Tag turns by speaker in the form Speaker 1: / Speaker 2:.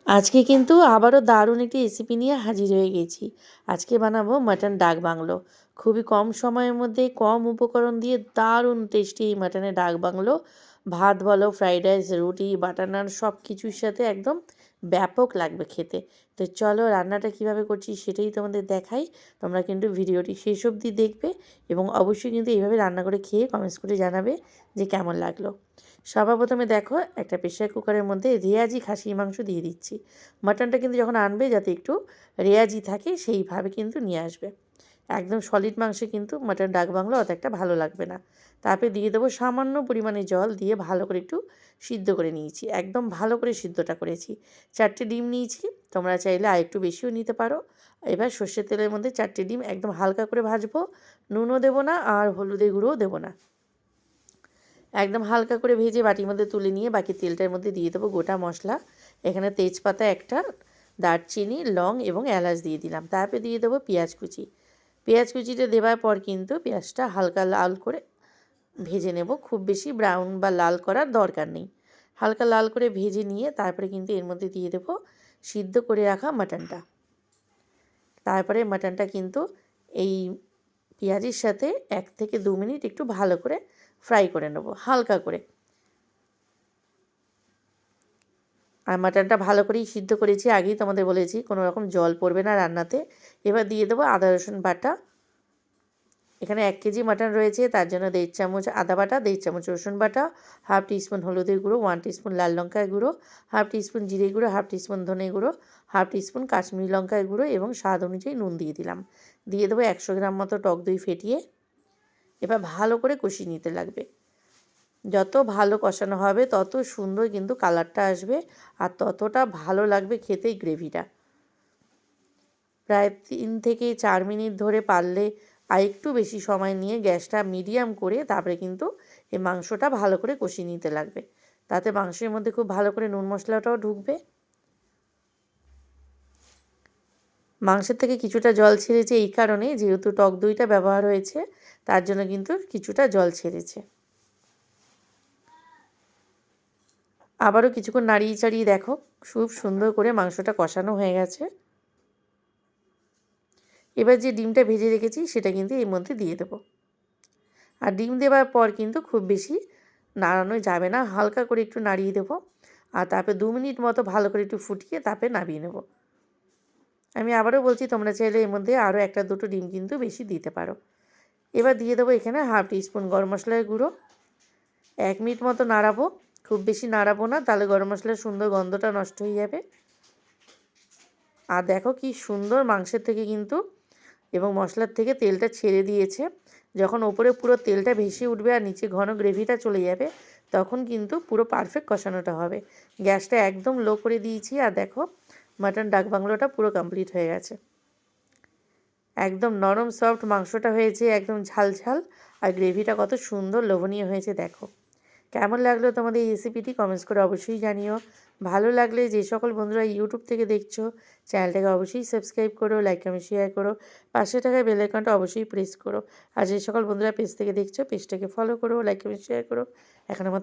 Speaker 1: আজকে কিন্তু আবারও দারুণ একটি রেসিপি নিয়ে হাজির হয়ে গেছি। আজকে বানাবো মাটন ডাক বাংলো। খুবই কম সময়ের মধ্যে কম উপকরণ দিয়ে দারুণ টেস্টি এই মাটনের ডাক বাংলো। ভাত বলো, ফ্রাইড রাইস, রুটি, বাটার নান সব কিছুর সাথে একদম ব্যাপক লাগবে খেতে। তো চলো রান্নাটা কিভাবে করছি সেটাই তোমাদের দেখাই। তোমরা কিন্তু ভিডিওটি শেষ অবধি দেখবে এবং অবশ্যই কিন্তু এইভাবে রান্না করে খেয়ে কমেন্টস করে জানাবে যে কেমন লাগলো। সবার প্রথমে দেখো একটা প্রেশার কুকারের মধ্যে রেয়াজি খাসির মাংস দিয়ে দিচ্ছি। মাটনটা কিন্তু যখন আনবে যাতে একটু রেয়াজি থাকে সেইভাবে কিন্তু নিয়ে আসবে। একদম সলিড মাংসে কিন্তু মাটন ডাক বাংলো অত একটা ভালো লাগবে না। তারপরে দিয়ে দেবো সামান্য পরিমাণে জল দিয়ে ভালো করে একটু সিদ্ধ করে নিয়েছি। একদম ভালো করে সিদ্ধটা করেছি। 4টে ডিম নিয়েছি, তোমরা চাইলে আরেকটু বেশিও নিতে পারো। এবার সর্ষের তেলের মধ্যে 4টে ডিম একদম হালকা করে ভাজবো। নুনও দেবো না আর হলুদের গুঁড়োও দেবো না। একদম হালকা করে ভেজে বাটির মধ্যে তুলে নিয়ে বাকি তেলটার মধ্যে দিয়ে দেবো গোটা মশলা। এখানে তেজপাতা একটা, দারচিনি, লং এবং এলাচ দিয়ে দিলাম। তারপরে দিয়ে দেবো পেঁয়াজ কুচি। পেঁয়াজ কুচিটা দেওয়ার পর কিন্তু পেঁয়াজটা হালকা লাল করে ভেজে নেব। খুব বেশি ব্রাউন বা লাল করার দরকার নেই। হালকা লাল করে ভেজে নিয়ে তারপরে কিন্তু এর মধ্যে দিয়ে দেবো সিদ্ধ করে রাখা মাটনটা। তারপরে মাটনটা কিন্তু এই পেঁয়াজের সাথে 1 থেকে 2 মিনিট একটু ভালো করে ফ্রাই করে নেব হালকা করে। আর মাটনটা ভালো করেই সিদ্ধ করেছি, আগেই তোমাদের বলেছি কোনো রকম জল পড়বে না রান্নাতে। এবার দিয়ে দেবো আদা রসুন বাটা। এখানে 1 কেজি মাটন রয়েছে, তার জন্য 1.5 চামচ আদা বাটা, 1.5 চামচ রসুন বাটা, হাফ টিস্পুন হলুদের গুঁড়ো, 1 টিস্পুন লাল লঙ্কার গুঁড়ো, হাফ টিস্পুন জিরে গুঁড়ো, হাফ টিস্পুন ধনে গুঁড়ো, হাফ টিস্পুন কাশ্মীরি লঙ্কার গুঁড়ো এবং স্বাদ অনুযায়ী নুন দিয়ে দিলাম। দিয়ে দেবো 100 গ্রাম মতো টক দই ফেটিয়ে। এবার ভালো করে কষিয়ে নিতে লাগবে। যত ভালো কষানো হবে তত সুন্দর কিন্তু কালারটা আসবে আর ততটা ভালো লাগবে খেতে এই গ্রেভিটা। প্রায় 3 থেকে 4 মিনিট ধরে পারলে আর একটু বেশি সময় নিয়ে গ্যাসটা মিডিয়াম করে তারপরে কিন্তু এই মাংসটা ভালো করে কষিয়ে নিতে লাগবে। তাতে মাংসের মধ্যে খুব ভালো করে নুন মশলাটাও ঢুকবে। মাংসের থেকে কিছুটা জল ছেড়েছে এই কারণে যেহেতু টক দইটা ব্যবহার হয়েছে, তার জন্য কিন্তু কিছুটা জল ছেড়েছে। আবারও কিছুক্ষণ নাড়িয়ে চাড়িয়ে দেখো খুব সুন্দর করে মাংসটা কষানো হয়ে গেছে। এবার যে ডিমটা ভেজে রেখেছি সেটা কিন্তু এর মধ্যে দিয়ে দেবো। আর ডিম দেওয়ার পর কিন্তু খুব বেশি নাড়ানো যাবে না, হালকা করে একটু নাড়িয়ে দেবো। আর তারপরে 2 মিনিট মতো ভালো করে একটু ফুটিয়ে তারপরে নামিয়ে নেব। আমি আবারও বলছি তোমরা চাইলে এর মধ্যে আরও 1-2টো ডিম কিন্তু বেশি দিতে পারো। এবার দিয়ে দেবো এখানে হাফ টিস্পুন গরম মশলার গুঁড়ো। 1 মিনিট মতো নাড়াবো, খুব বেশি নাড়াবো না, তাহলে গরম মশলার সুন্দর গন্ধটা নষ্ট হয়ে যাবে। আর দেখো কি সুন্দর মাংসের থেকে কিন্তু এবং মশলার থেকে তেলটা ছেড়ে দিয়েছে। যখন ওপরে পুরো তেলটা ভেসে উঠবে আর নিচে ঘন গ্রেভিটা চলে যাবে তখন কিন্তু পুরো পারফেক্ট কষানোটা হবে। গ্যাসটা একদম লো করে দিয়েছি আর দেখো মাটন ডাক বাংলোটা পুরো কমপ্লিট হয়ে গেছে। একদম নরম সফট মাংসটা হয়েছে, একদম ঝাল ঝাল আর গ্রেভিটা কত সুন্দর লোভনীয় হয়েছে দেখো। কেমন লাগলো তোমাদের এই রেসিপিটি কমেন্টস করে অবশ্যই জানিও। ভালো লাগলে যে সকল বন্ধুরা ইউটিউব থেকে দেখছো চ্যানেলটাকে অবশ্যই সাবস্ক্রাইব করো, লাইক কমেন্ট শেয়ার করো, পাশে থাকা বেল আইকনটা অবশ্যই প্রেস করো। আর যে সকল বন্ধুরা পেজ থেকে দেখছো পেজটাকে ফলো করো, লাইক কমেন্ট শেয়ার করো। এখনের মতো